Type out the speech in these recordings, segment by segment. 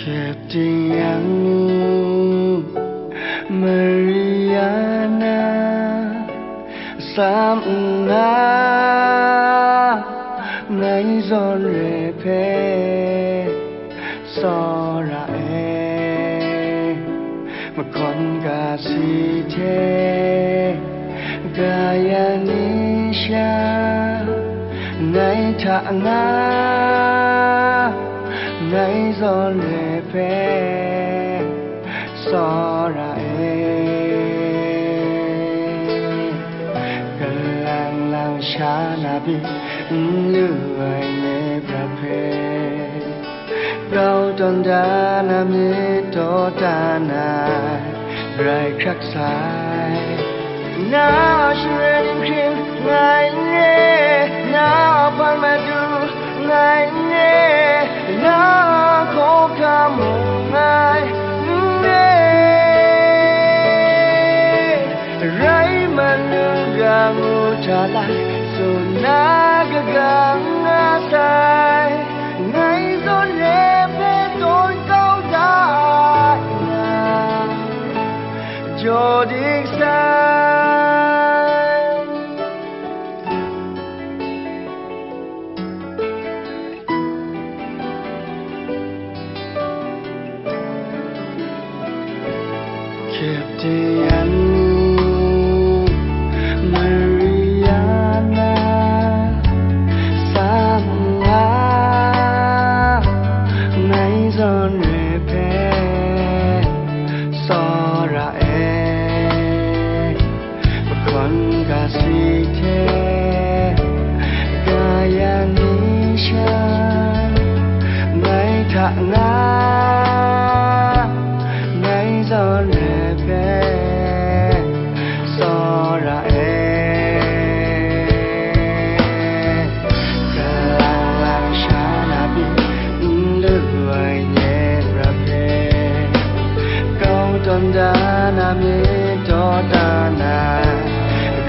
Captain Mariana Samna Nai zon repe Sora Makon ga si te Gaya nisha Nai ta nga Nai zon repe Sora Galang lang sha na bi Lưu ai nhé bạc phê Gau tôn đá na mi tô ta na Rai khắc sai Na shuren in krim Ngai nghe Na pan ma du Ngai nghe Na khô ca mù ngai nghe Rai ma nương ga ngu trả lại Dù na ga ga nga sai Ngai zon lê phê tôn câu đại na Cho đích sai Captain Mariana Samna Nai zon repe Sora Makon ga si te Gaya nisha Nai ta nga Nai zon repe Sora Galang lang sha na bi Lưu ai nhé bạc phê Gau tôn đá na mi tô ta na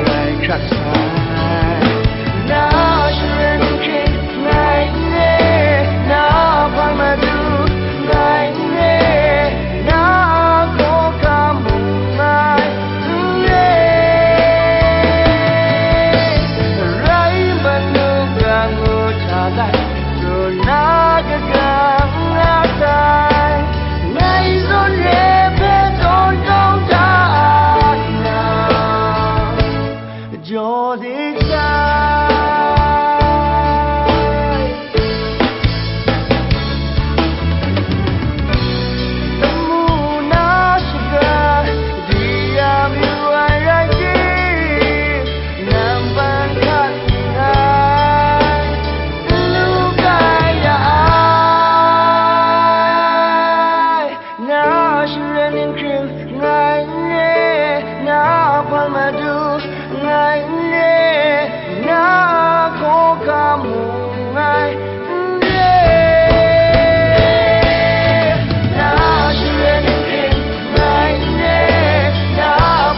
Rai khắc sai Na shuren in krim Ngai nghe Na pan ma du Ngai nghe Na khô ca mù ngai nghe Rai ma nương ga ngu trả lại Dù na ga ga nga sai Ngai zon lê phê tôn câu đại na Cho đích sai Tâm mu na shiga Dia mi wai rai chi Nam ban khát ngai Lu gaya ai Na shuren in krim Ngai nghe Na pan ma du Ngai nghe Na khô ca mù ngai nghe Na shuren in krim Ngai nghe Na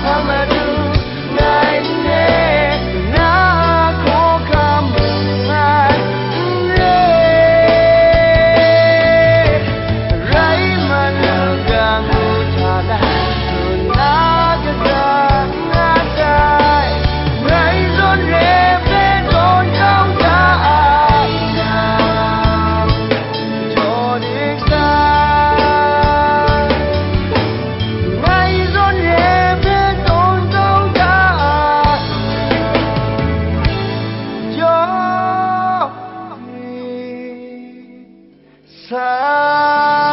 pan ma du Ngai nghe Na khô ca mù ngai nghe Rai ma nương ga ngu trả lại Dù na ga ga nga sai Ngai zon lê phê tôn câu đại na Cho đích sai Ngai zon lê phê tôn câu đại Cho đích sai